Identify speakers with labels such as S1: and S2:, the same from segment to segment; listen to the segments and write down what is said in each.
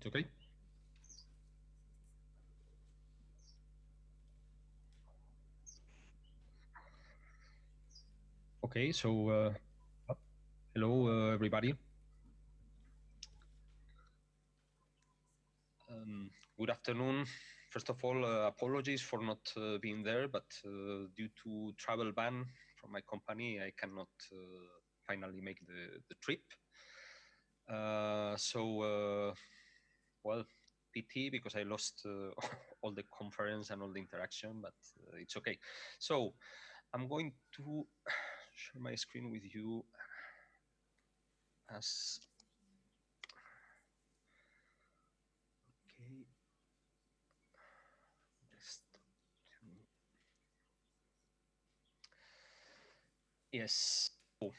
S1: Okay. Okay, so hello everybody. Good afternoon. First of all, apologies for not being there, but due to travel ban from my company, I cannot finally make the trip. Well, PT because I lost all the conference and all the interaction, but it's okay. So I'm going to share my screen with you as okay. Just yes. So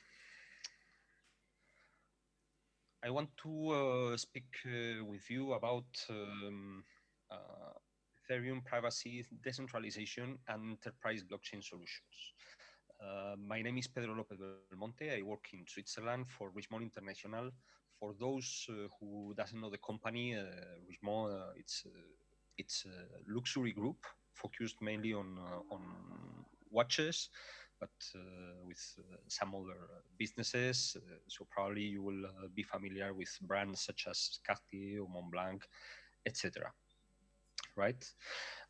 S1: I want to speak with you about uh, Ethereum privacy, decentralization, and enterprise blockchain solutions. My name is Pedro Lopez-Belmonte. I work in Switzerland for Richemont International. For those who doesn't know the company, Richemont, it's a luxury group focused mainly on watches, but with some other businesses. So probably you will be familiar with brands such as Cartier or Montblanc, etc. Right?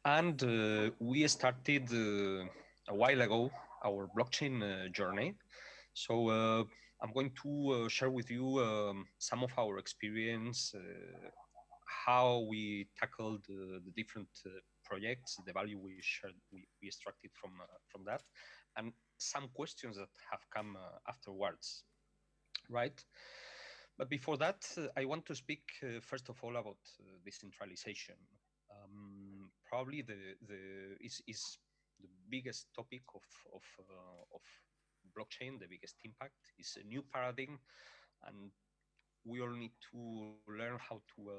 S1: And we started a while ago our blockchain journey. So I'm going to share with you some of our experience, how we tackled the different projects, the value we shared, we extracted from that, and some questions that have come afterwards, right? But before that, I want to speak first of all about decentralization. Probably is the biggest topic of blockchain, the biggest impact is a new paradigm, and we all need to learn how to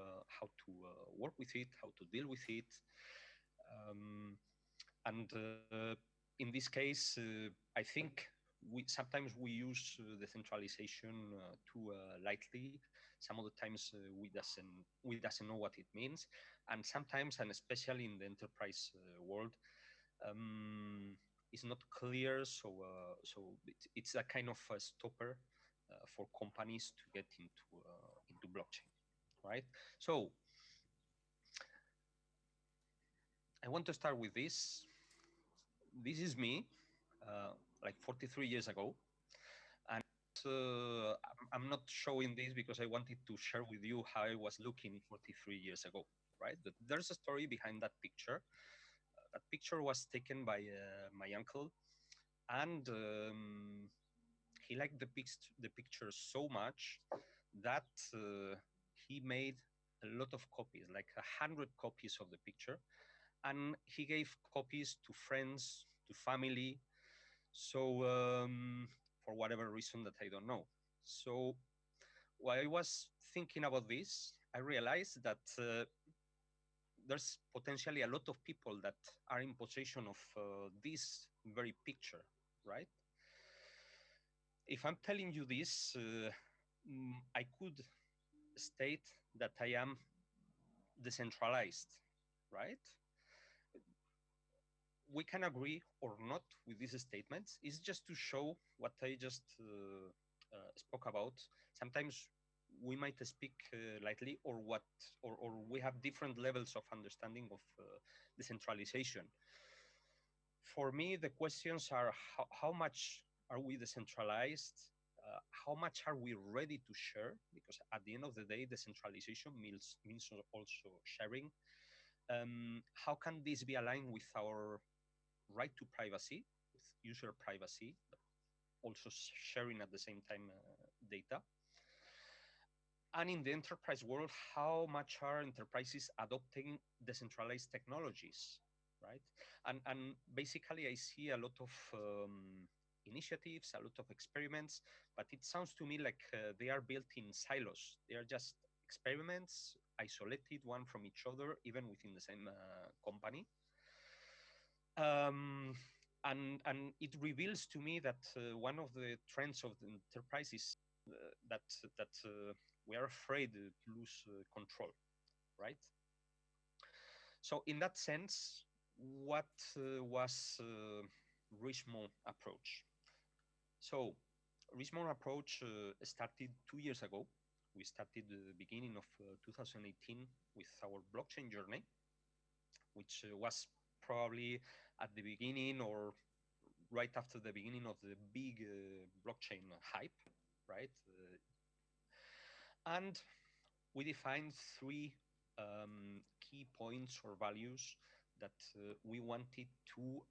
S1: work with it, how to deal with it, um, and in this case, I think we sometimes we use decentralization too lightly. Some of the times we doesn't know what it means, and sometimes, and especially in the enterprise world, um, it's not clear. So it's a kind of a stopper for companies to get into blockchain, right? So I want to start with this. This is me, like 43 years ago, and I'm not showing this because I wanted to share with you how I was looking 43 years ago, right? But there's a story behind that picture. That picture was taken by my uncle, and he liked the picture so much that he made a lot of copies, like 100 copies of the picture, and he gave copies to friends, to family. So for whatever reason that I don't know. So while I was thinking about this, I realized that there's potentially a lot of people that are in possession of this very picture, right? If I'm telling you this, I could state that I am decentralized, right? We can agree or not with these statements. It's just to show what I just spoke about. Sometimes we might speak lightly, or we have different levels of understanding of decentralization. For me, the questions are how much are we decentralized? How much are we ready to share? Because at the end of the day, decentralization means also sharing. How can this be aligned with our right to privacy, with user privacy, but also sharing at the same time data? And in the enterprise world, how much are enterprises adopting decentralized technologies, right? And basically, I see a lot of initiatives, a lot of experiments, but it sounds to me like they are built in silos. They are just experiments, isolated one from each other, even within the same company. Um, and it reveals to me that one of the trends of the enterprise is that we are afraid to lose control. right? So in that sense, what was Richmond approach? So Richmond approach started 2 years ago. We started the beginning of 2018 with our blockchain journey, which was probably at the beginning or right after the beginning of the big blockchain hype, right? And we defined three key points or values that we wanted to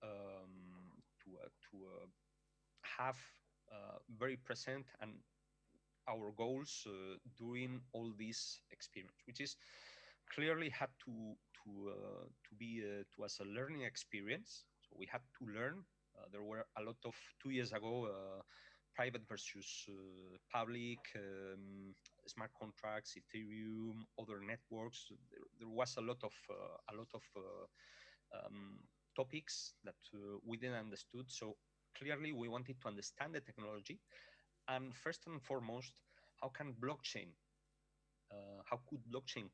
S1: have very present and our goals during all this experience, which is clearly had to be to as a learning experience. So we had to learn. There were a lot of 2 years ago private versus public, smart contracts, Ethereum, other networks. There was a lot of topics that we didn't understood. So clearly, we wanted to understand the technology, and first and foremost, how can blockchain, how could blockchain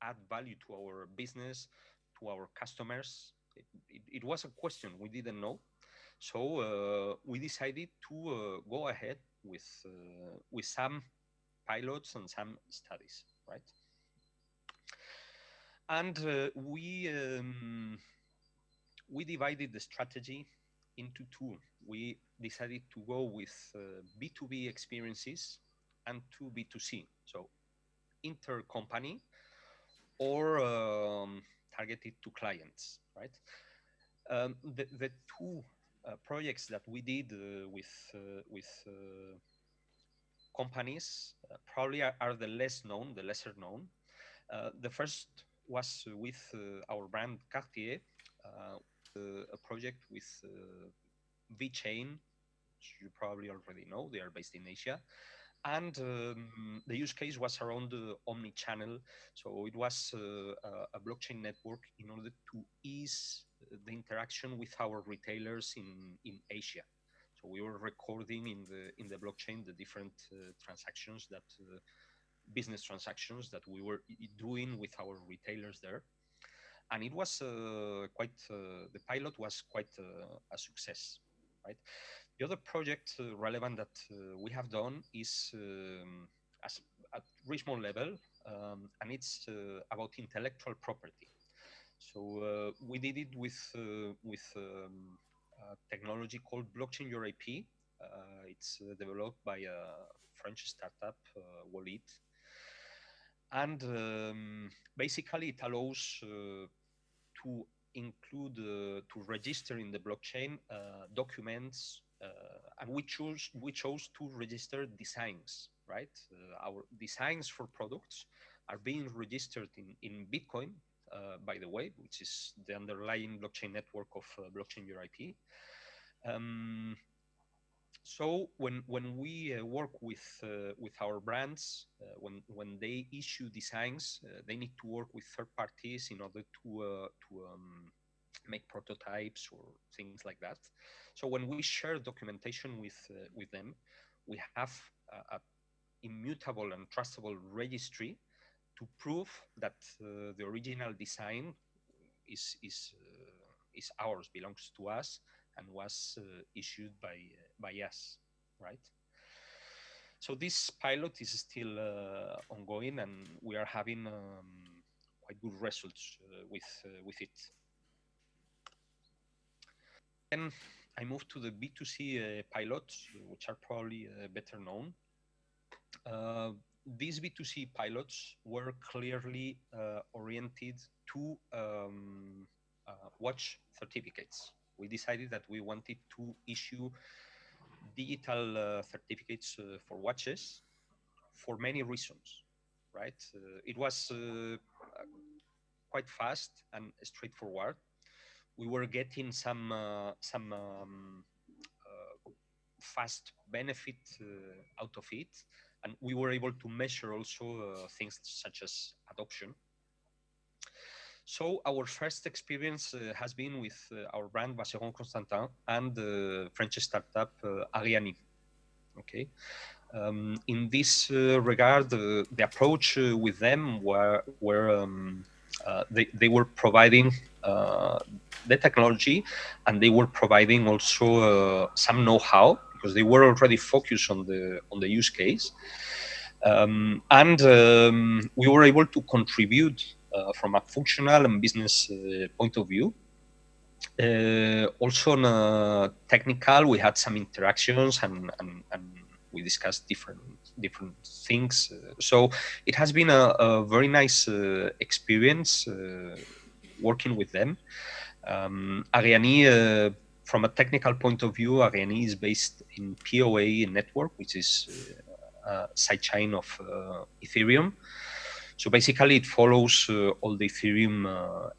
S1: add value to our business, to our customers? It was a question we didn't know. So we decided to go ahead with some pilots and some studies, right? And we divided the strategy into two. We decided to go with B2B experiences and two B2C, so intercompany or targeted to clients, right? The two projects that we did with companies probably are the the lesser known. The first was with our brand Cartier, a project with VeChain, which you probably already know. They are based in Asia. And the use case was around omni-channel. So it was a blockchain network in order to ease the interaction with our retailers in Asia. So we were recording in the blockchain the different transactions that business transactions that we were doing with our retailers there, and it was the pilot was quite a success, right? The other project relevant that we have done is as at Richmond level, and it's about intellectual property. So we did it with technology called blockchain your IP. It's developed by a French startup, Wallet, and basically it allows to include to register in the blockchain documents, and we chose to register designs, right? Our designs for products are being registered in Bitcoin, by the way, which is the underlying blockchain network of blockchain your IP. So when we work with our brands, when they issue designs, they need to work with third parties in order to make prototypes or things like that. So when we share documentation with them, we have a immutable and trustable registry to prove that the original design is ours, belongs to us, and was issued by us, right? So this pilot is still ongoing, and we are having quite good results with it. Then I move to the B2C pilots, which are probably better known. These B2C pilots were clearly oriented to watch certificates. We decided that we wanted to issue digital certificates for watches for many reasons, right? It was quite fast and straightforward. We were getting some fast benefit out of it, and we were able to measure also things such as adoption. So our first experience has been with our brand Vacheron Constantin and the French startup Ariane. Okay, In this regard, the approach with them they were providing the technology, and they were providing also some know-how, because they were already focused on the use case, and we were able to contribute from a functional and business point of view. Also on a technical, we had some interactions, and we discussed different things. So it has been a very nice experience working with them. Ariane, from a technical point of view, Ariane is based in POA network, which is a sidechain of Ethereum. So basically, it follows all the Ethereum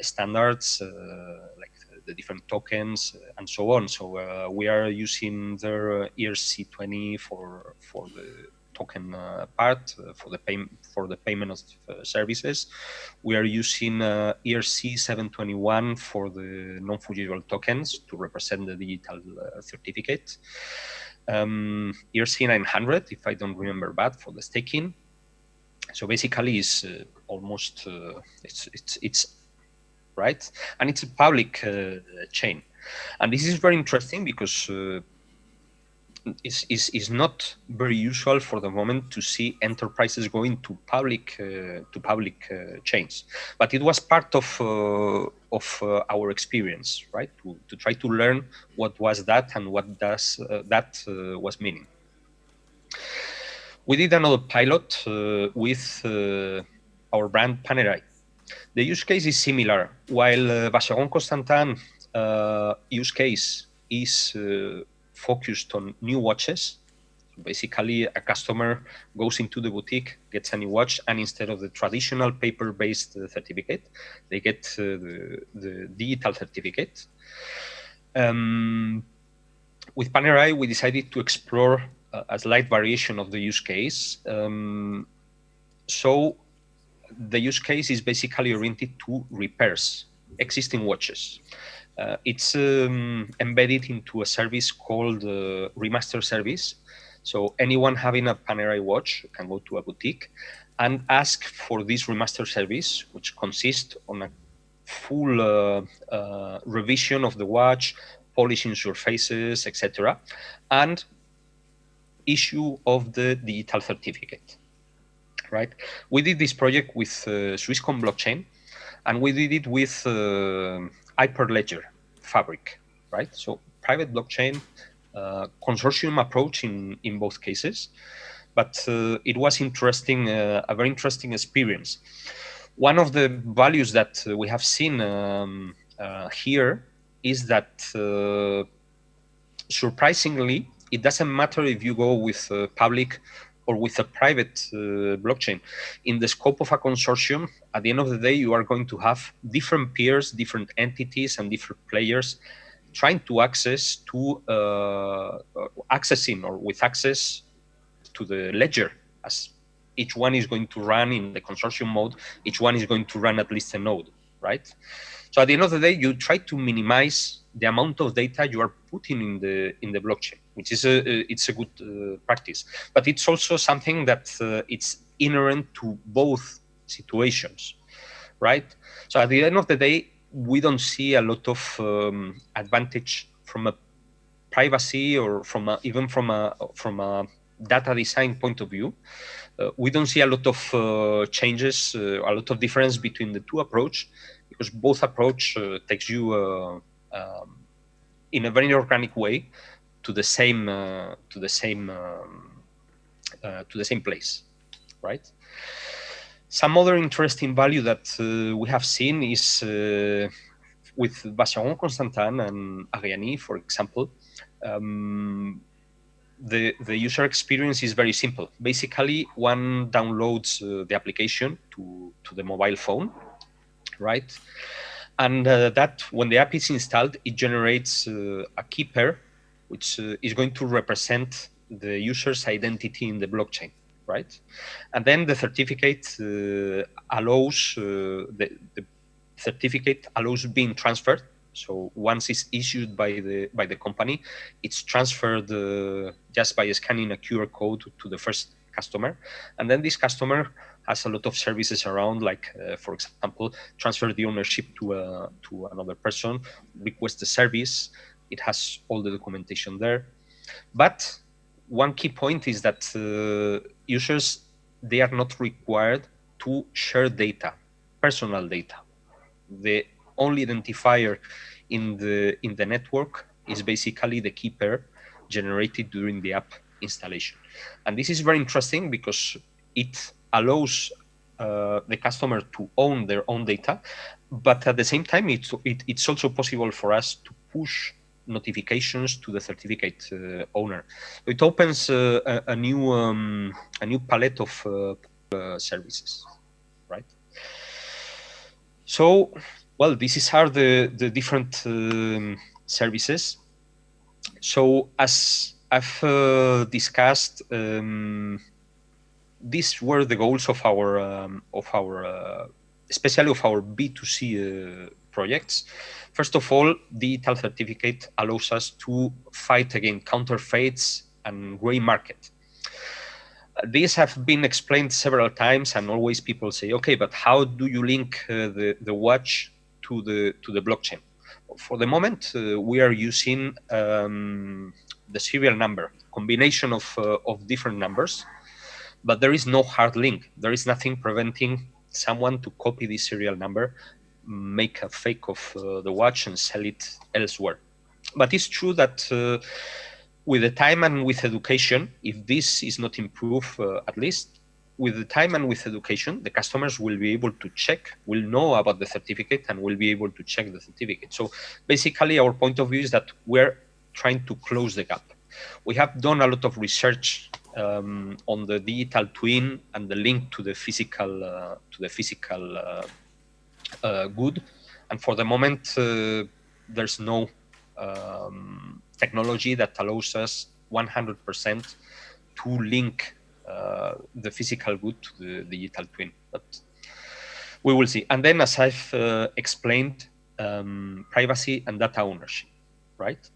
S1: standards, like the different tokens and so on. So we are using their ERC20 for the token part, for the payment of services. We are using ERC721 for the non-fungible tokens to represent the digital certificate. ERC900, if I don't remember bad, for the staking. So basically, it's almost it's right, and it's a public chain, and this is very interesting because it's not very usual for the moment to see enterprises going to public chains, but it was part of our experience, right? To try to learn what was that and what does that was meaning. We did another pilot with our brand Panerai. The use case is similar. While Vacheron-Constantin use case is focused on new watches, so basically a customer goes into the boutique, gets a new watch, and instead of the traditional paper-based certificate, they get the digital certificate. With Panerai, we decided to explore a slight variation of the use case. So the use case is basically oriented to repairs existing watches. It's embedded into a service called Remaster Service. So anyone having a Panerai watch can go to a boutique and ask for this remaster service, which consists on a full revision of the watch, polishing surfaces, etc., and issue of the digital certificate. Right? We did this project with Swisscom blockchain, and we did it with Hyperledger Fabric, right? So private blockchain, consortium approach in both cases, but it was interesting, a very interesting experience. One of the values that we have seen here is that surprisingly, it doesn't matter if you go with public or with a private blockchain. In the scope of a consortium, at the end of the day, you are going to have different peers, different entities, and different players trying to access to accessing or with access to the ledger, as each one is going to run in the consortium mode. Each one is going to run at least a node, right? So at the end of the day, you try to minimize the amount of data you are putting in the blockchain, which is it's a good practice. But it's also something that it's inherent to both situations, right? So at the end of the day, we don't see a lot of advantage from a privacy or from even from a data design point of view. We don't see a lot of changes, a lot of difference between the two approach, because both approach takes you in a very organic way to the same place, right? Some other interesting value that we have seen is with Vacheron-Constantin and Ariane, for example. The user experience is very simple. Basically, one downloads the application to the mobile phone, right? And that when the app is installed, it generates a key pair, which is going to represent the user's identity in the blockchain, right? And then the certificate allows the certificate allows being transferred. So once it's issued by the company, it's transferred just by scanning a QR code to the first customer, and then this customer has a lot of services around, like for example, transfer the ownership to another person, request the service. It has all the documentation there. But one key point is that users, they are not required to share data, personal data. The only identifier in the network is basically the key pair generated during the app installation. And this is very interesting because it allows the customer to own their own data, but at the same time, it's also possible for us to push notifications to the certificate owner. It opens a new palette of services, right? So, well, these are the different services. So, as I've discussed, these were the goals of our especially of our B2C projects. First of all, digital certificate allows us to fight against counterfeits and gray market. These have been explained several times, and always people say, okay, but how do you link the watch to the blockchain? For the moment, we are using the serial number, combination of different numbers, but there is no hard link. There is nothing preventing someone to copy this serial number, make a fake of the watch and sell it elsewhere. But it's true that with the time and with education, if this is not improved, at least with the time and with education, the customers will be able to check, will know about the certificate, and will be able to check the certificate. So basically, our point of view is that we're trying to close the gap. We have done a lot of research on the digital twin and the link to the physical good, and for the moment, there's no technology that allows us 100% to link the physical good to the digital twin, but we will see. And then, as I've explained, privacy and data ownership, right?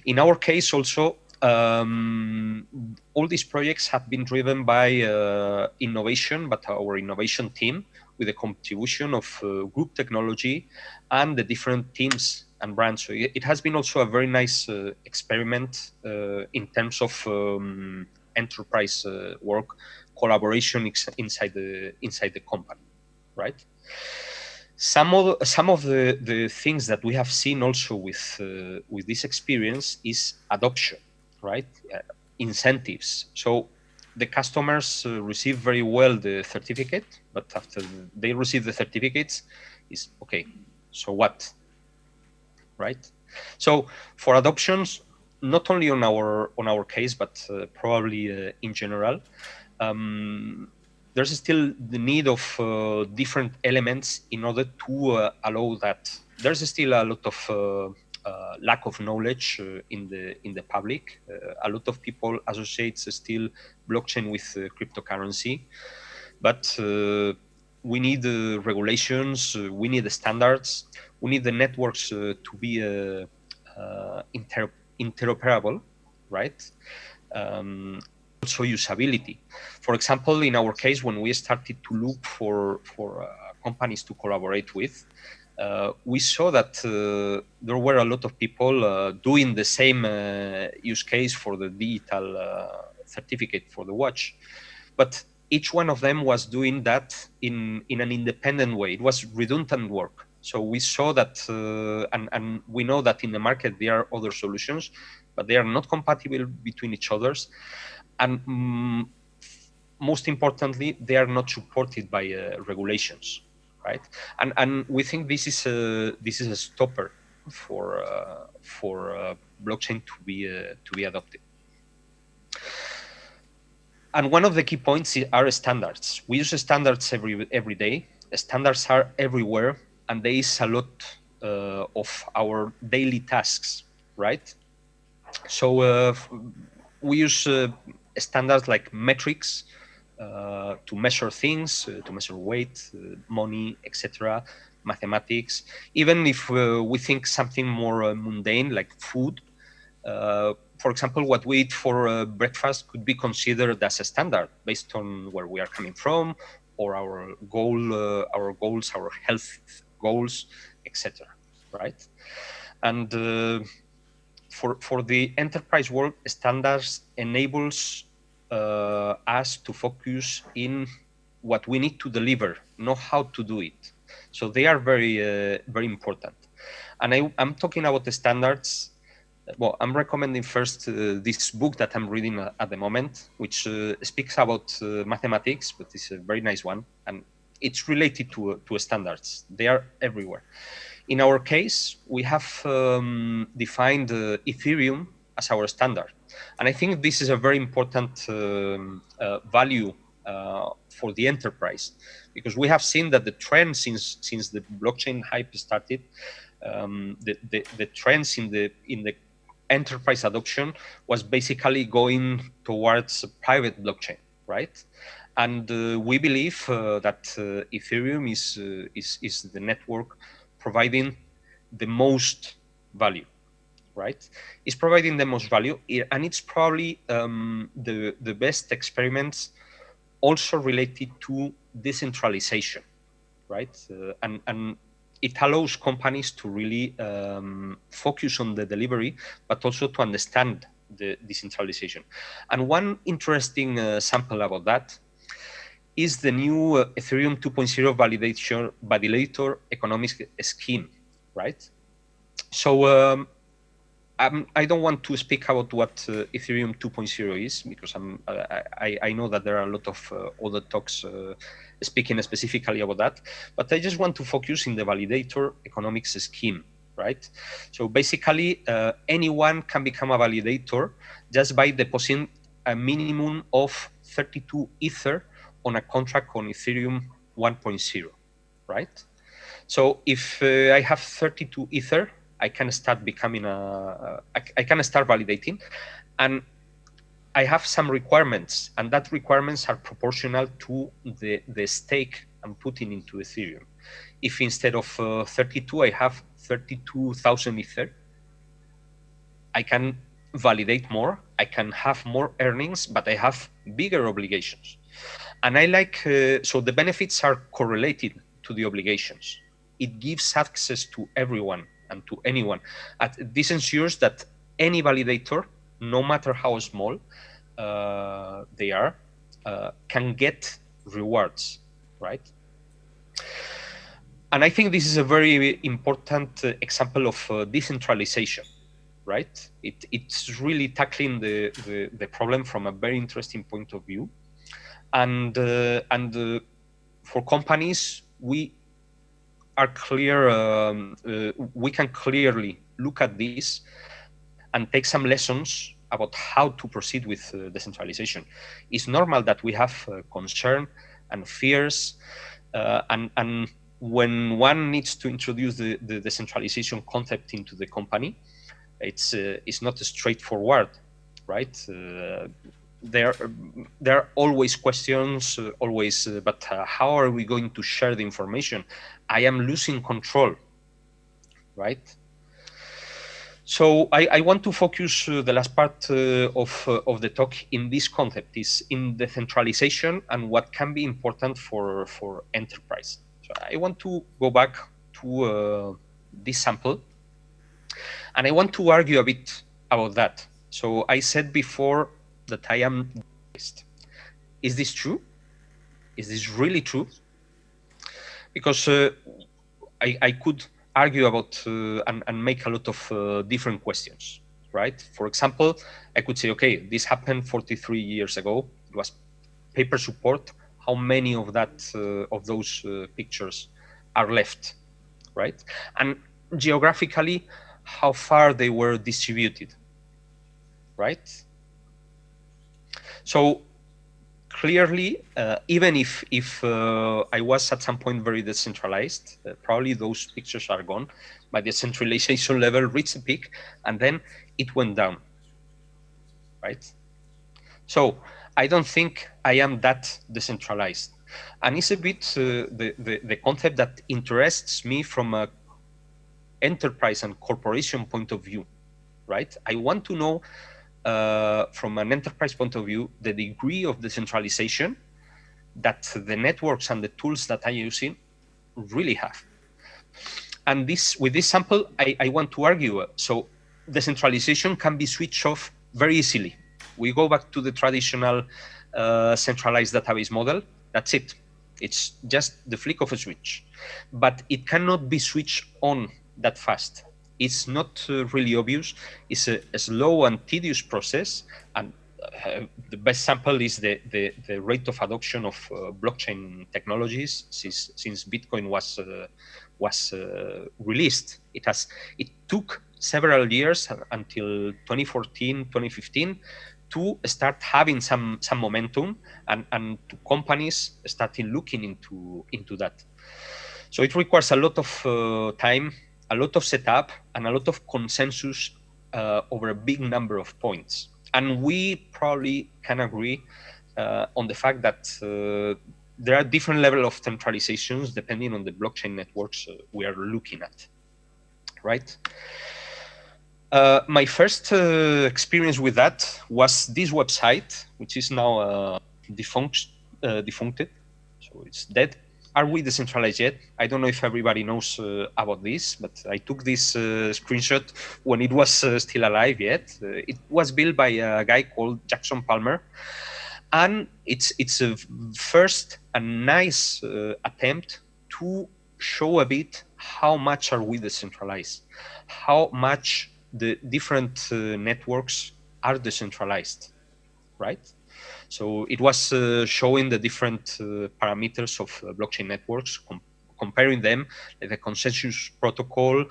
S1: In our case also, all these projects have been driven by innovation, but our innovation team, with the contribution of group technology and the different teams and brands. So it has been also a very nice experiment in terms of enterprise work, collaboration inside the company, right? Some of the things that we have seen also with this experience is adoption, right? Incentives. So the customers receive very well the certificate, but after they receive the certificates, is okay. So what, right? So for adoptions, not only on our case, but probably in general, there's still the need of different elements in order to allow that. There's still a lot of lack of knowledge in the public. A lot of people associate still blockchain with cryptocurrency, but we need regulations, we need the standards, we need the networks to be interoperable, right? Also usability. For example, in our case, when we started to look for companies to collaborate with, we saw that there were a lot of people doing the same use case for the digital certificate for the watch, but each one of them was doing that in an independent way. It was redundant work. So we saw that, and we know that in the market there are other solutions, but they are not compatible between each others, and most importantly, they are not supported by regulations, right? And we think this is a stopper for blockchain to be adopted. And one of the key points are standards. We use standards every day. Standards are everywhere, and there is a lot of our daily tasks, right? So we use standards like metrics to measure things, to measure weight, money, etc., mathematics, even if we think something more mundane like food. For example, what we eat for breakfast could be considered as a standard based on where we are coming from, or our goals, our health goals, etc. Right? And for the enterprise world, standards enables us to focus in what we need to deliver, not how to do it. So they are very important. And I'm talking about the standards. Well, I'm recommending first this book that I'm reading at the moment, which speaks about mathematics, but it's a very nice one, and it's related to standards. They are everywhere. In our case, we have defined Ethereum as our standard, and I think this is a very important value for the enterprise, because we have seen that the trend since the blockchain hype started, the trends in the enterprise adoption was basically going towards private blockchain, right? And we believe that Ethereum is the network providing the most value, right? It's providing the most value, and it's probably the best experiments also related to decentralization, right? And it allows companies to really focus on the delivery, but also to understand the decentralization. And one interesting sample about that is the new Ethereum 2.0 validator economic scheme, right? So I don't want to speak about what Ethereum 2.0 is, because I know that there are a lot of other talks speaking specifically about that, but I just want to focus in the validator economics scheme, right? So basically, anyone can become a validator just by depositing a minimum of 32 Ether on a contract on Ethereum 1.0, right? So if I have 32 Ether, I can start becoming I can start validating, and I have some requirements, and that requirements are proportional to the stake I'm putting into Ethereum. If instead of 32, I have 32,000 Ether, I can validate more, I can have more earnings, but I have bigger obligations. And I like, so the benefits are correlated to the obligations. It gives access to everyone and to anyone. This ensures that any validator, no matter how small they are, can get rewards, right? And I think this is a very important example of decentralization, right? It's really tackling the problem from a very interesting point of view. And for companies, we are clear, we can clearly look at this and take some lessons about how to proceed with decentralization. It's normal that we have concern and fears, and when one needs to introduce the decentralization concept into the company, it's not straightforward, right? There are always questions, but how are we going to share the information? I am losing control, right? So I want to focus the last part of the talk in this concept, is in decentralization and what can be important for enterprise. So I want to go back to this sample, and I want to argue a bit about that. So I said before that I am decentralized. Is this true? Is this really true? Because I could argue about and make a lot of different questions, right? For example, I could say, okay, this happened 43 years ago. It was paper support. How many of those pictures are left, right? And geographically, how far they were distributed, right? So clearly, even if I was at some point very decentralized, probably those pictures are gone. My decentralization level reached a peak, and then it went down, right? So I don't think I am that decentralized. And it's a bit the concept that interests me from a enterprise and corporation point of view, right? I want to know from an enterprise point of view the degree of decentralization that the networks and the tools that I'm using really have. And this, with this sample, I want to argue. So decentralization can be switched off very easily. We go back to the traditional centralized database model. That's it. It's just the flick of a switch. But it cannot be switched on that fast. It's not really obvious. It's a slow and tedious process. And the best sample is the rate of adoption of blockchain technologies since Bitcoin was released. It took several years until 2014, 2015 to start having some momentum and to companies starting looking into that. So it requires a lot of time, a lot of setup, and a lot of consensus over a big number of points. And we probably can agree on the fact that there are different levels of centralizations depending on the blockchain networks we are looking at, right? My first experience with that was this website, which is now defuncted, so it's dead. Are we decentralized yet? I don't know if everybody knows about this, but I took this screenshot when it was still alive yet. It was built by a guy called Jackson Palmer. And it's a first and nice attempt to show a bit how much are we decentralized, how much the different networks are decentralized, right? So it was showing the different parameters of blockchain networks, comparing them, like the consensus protocol,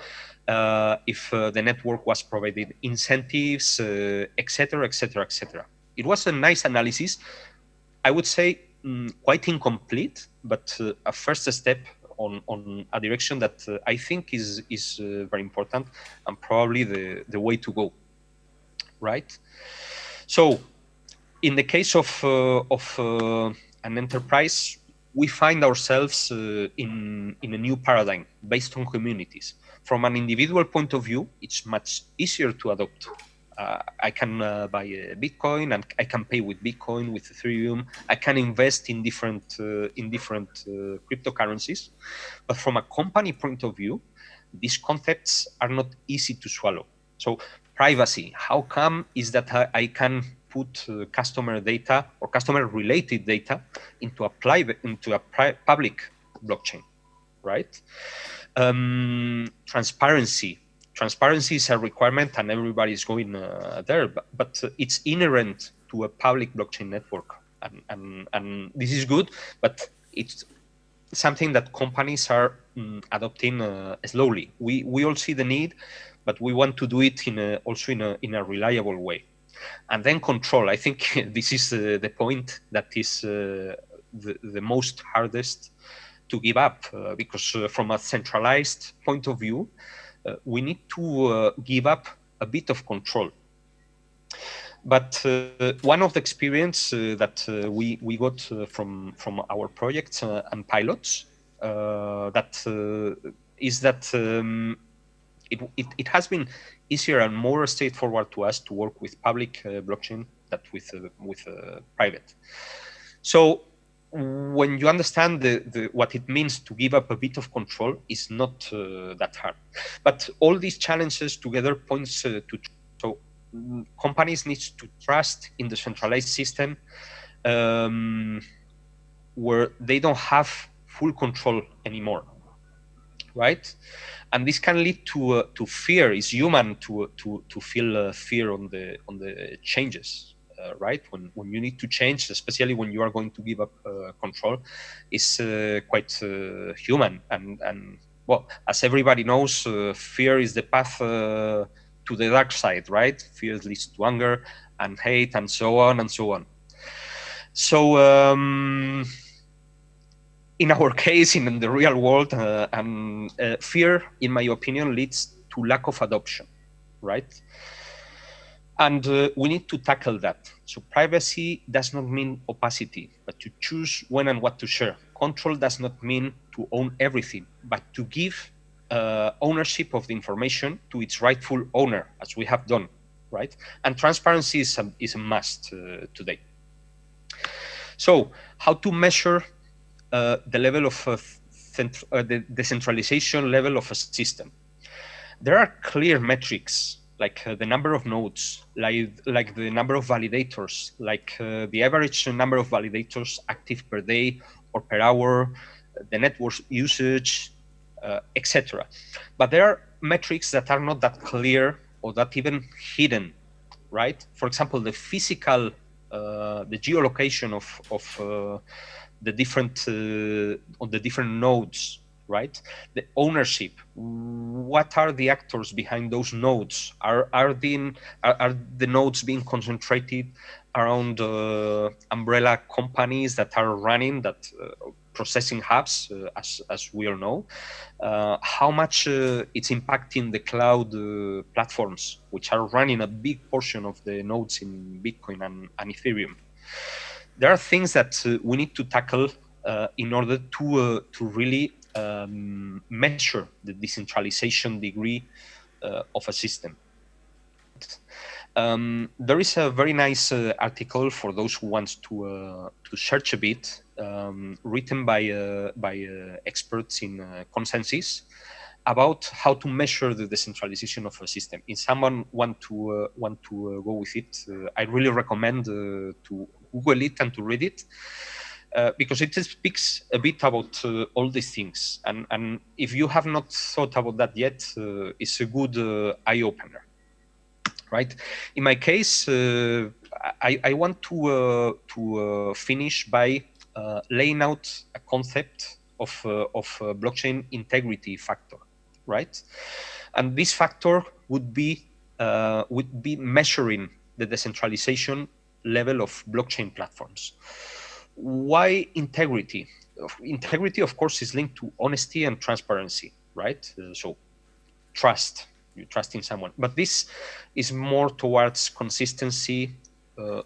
S1: if the network was provided incentives, etc., etc., etc. It was a nice analysis. I would say quite incomplete, but a first step on a direction that I think is very important and probably the way to go, right? So in the case of an enterprise, we find ourselves in a new paradigm based on communities. From an individual point of view, it's much easier to adopt. I can buy Bitcoin, and I can pay with Bitcoin, with Ethereum. I can invest in different cryptocurrencies. But from a company point of view, these concepts are not easy to swallow. So privacy, how come is that I can put customer data or customer related data into a public blockchain, right? Transparency is a requirement, and everybody is going there, but it's inherent to a public blockchain network, and this is good, but it's something that companies are adopting slowly. We all see the need, but we want to do it also in a reliable way. And then control. I think this is the point that is the most hardest to give up, because from a centralized point of view, we need to give up a bit of control. But one of the experience that we got from our projects and pilots is that it has been easier and more straightforward to us to work with public blockchain than with private. So when you understand what it means to give up a bit of control, is not that hard. But all these challenges together points to so companies need to trust in the centralized system where they don't have full control anymore, right? And this can lead to fear. It's human to feel fear on the changes. Right, when you need to change, especially when you are going to give up control, is quite human. And well, as everybody knows, fear is the path to the dark side, right? Fear leads to anger and hate and so on and so on. So in our case, in the real world, fear, in my opinion, leads to lack of adoption, right? And we need to tackle that. So privacy does not mean opacity, but to choose when and what to share. Control does not mean to own everything, but to give ownership of the information to its rightful owner, as we have done, right? And transparency is a must today. So how to measure the level of the decentralization level of a system? There are clear metrics like the number of nodes, like the number of validators, like the average number of validators active per day or per hour, the network usage, etc. But there are metrics that are not that clear or that even hidden, right? For example, the physical, the geolocation of the different on the different nodes, right? The ownership. What are the actors behind those nodes? Are the nodes being concentrated around umbrella companies that are running that processing hubs, as we all know? How much it's impacting the cloud platforms, which are running a big portion of the nodes in Bitcoin and Ethereum. There are things that we need to tackle in order to really measure the decentralization degree of a system. There is a very nice article for those who want to search a bit, written by experts in consensus about how to measure the decentralization of a system. If someone want to go with it, I really recommend to Google it and to read it. Because it speaks a bit about all these things. And if you have not thought about that yet, it's a good eye-opener, right? In my case, I want to finish by laying out a concept of blockchain integrity factor, right? And this factor would be measuring the decentralization level of blockchain platforms. Why integrity? Integrity, of course, is linked to honesty and transparency, right? So trust, you trust in someone. But this is more towards consistency,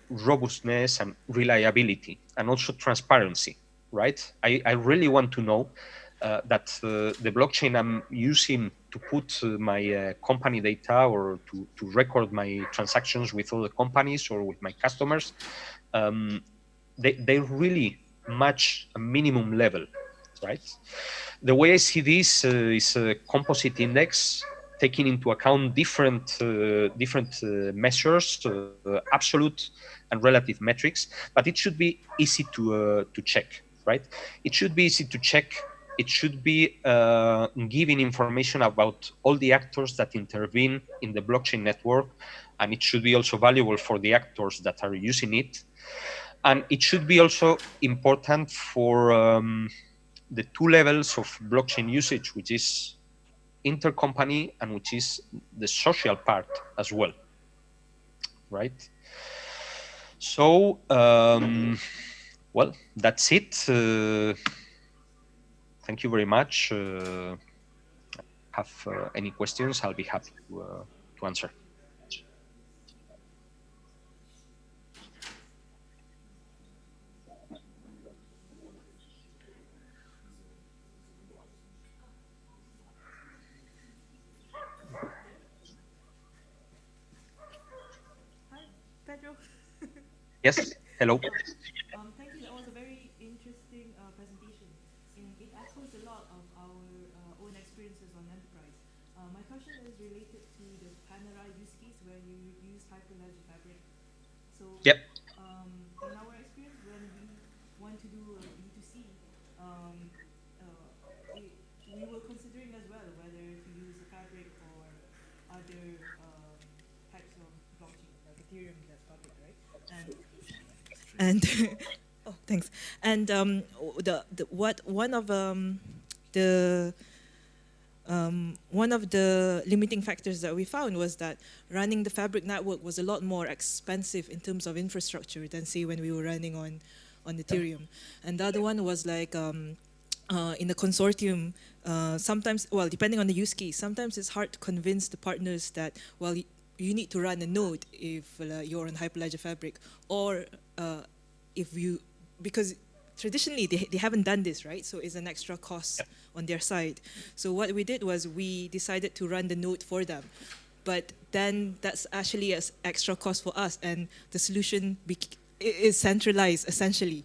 S1: robustness, and reliability, and also transparency, right? I really want to know that the blockchain I'm using to put my company data or to record my transactions with other companies or with my customers, they really match a minimum level, right? The way I see this is a composite index taking into account different measures, absolute and relative metrics, but it should be easy to check, right? It should be easy to check. It should be giving information about all the actors that intervene in the blockchain network, and it should be also valuable for the actors that are using it. And it should be also important for the two levels of blockchain usage, which is intercompany and which is the social part as well, right? So, well, that's it. Thank you very much. Have any questions? I'll be happy to answer.
S2: Pedro.
S1: Yes, hello.
S2: Thank you. That was a very interesting presentation, and it echoes a lot of our own experiences on enterprise. My question is related to the Panera use case where you use Hyperledger Fabric. So,
S1: Yep.
S2: in our experience, when we want to do a B2C, we were considering as well whether to use a Fabric or other types of blockchain, like Ethereum, that's public, right? And oh, thanks. And one of the limiting factors that we found was that running the Fabric network was a lot more expensive in terms of infrastructure than, say, when we were running on Ethereum. And the other one was like in a consortium, sometimes, well, depending on the use case, sometimes it's hard to convince the partners that, well, you need to run a node if you're on Hyperledger Fabric, or if you, because traditionally they haven't done this, right? So it's an extra cost on their side. So what we did was we decided to run the node for them. But then that's actually an extra cost for us, and the solution is centralized essentially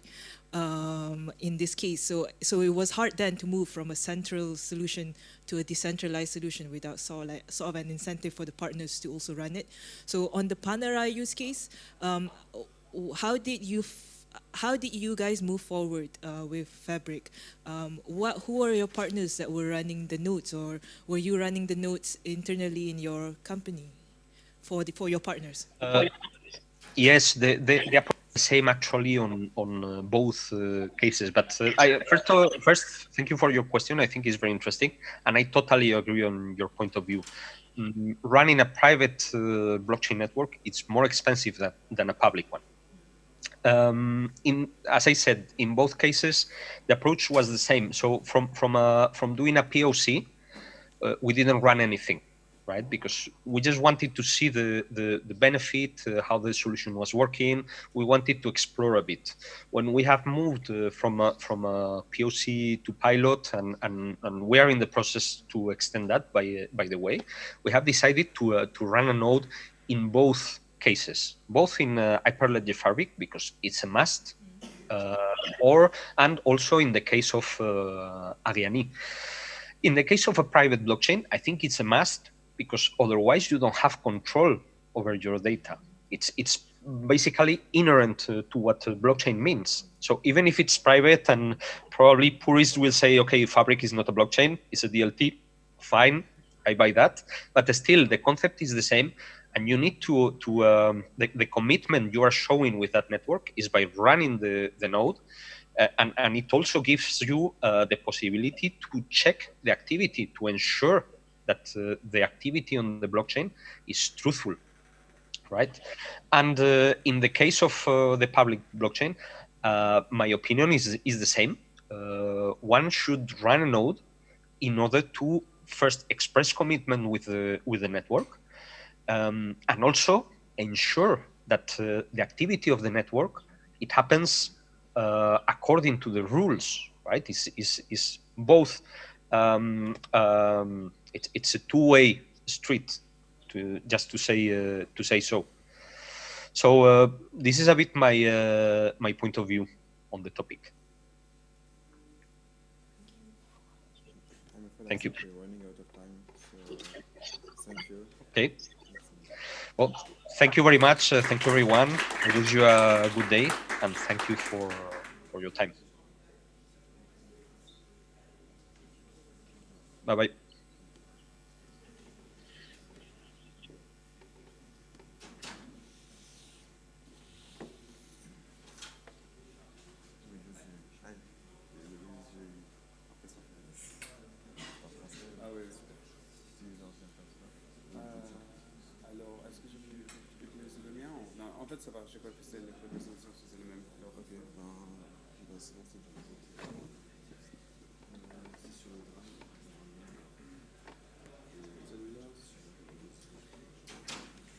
S2: in this case. So it was hard then to move from a central solution to a decentralized solution without sort of an incentive for the partners to also run it. So on the Panerai use case, how did you guys move forward with Fabric? Who are your partners that were running the nodes, or were you running the nodes internally in your company for your partners?
S1: Yes, the approach is the same actually on both cases. But first, thank you for your question. I think it's very interesting, and I totally agree on your point of view. Running a private blockchain network, it's more expensive than a public one. As I said, in both cases, the approach was the same. So from doing a POC, we didn't run anything, right? Because we just wanted to see the benefit, how the solution was working. We wanted to explore a bit. When we have moved from a POC to pilot, and we are in the process to extend that, by the way, we have decided to run a node in both cases, both in Hyperledger Fabric, because it's a must, and also in the case of Ariane. In the case of a private blockchain, I think it's a must, because otherwise you don't have control over your data. It's basically inherent to what blockchain means. So even if it's private, and probably purists will say, okay, Fabric is not a blockchain, it's a DLT, fine, I buy that. But still, the concept is the same, and you need the commitment you are showing with that network is by running the node. And it also gives you the possibility to check the activity, to ensure that the activity on the blockchain is truthful, right? And in the case of the public blockchain, my opinion is the same. One should run a node in order to first express commitment with the network, and also ensure that the activity of the network, it happens according to the rules, right? It's both. It's a two-way street, to say so. So this is a bit my point of view on the topic. Thank you.
S3: We're running out of time, so thank you.
S1: Okay. Well, thank you very much. Thank you, everyone. I wish you a good day, and thank you for your time. Bye-bye.
S3: Alors, est-ce que je peux te laisser le lien? Non, en fait, ça va. Je crois que c'est le présentation, c'est le même. Alors, ok. C'est sur le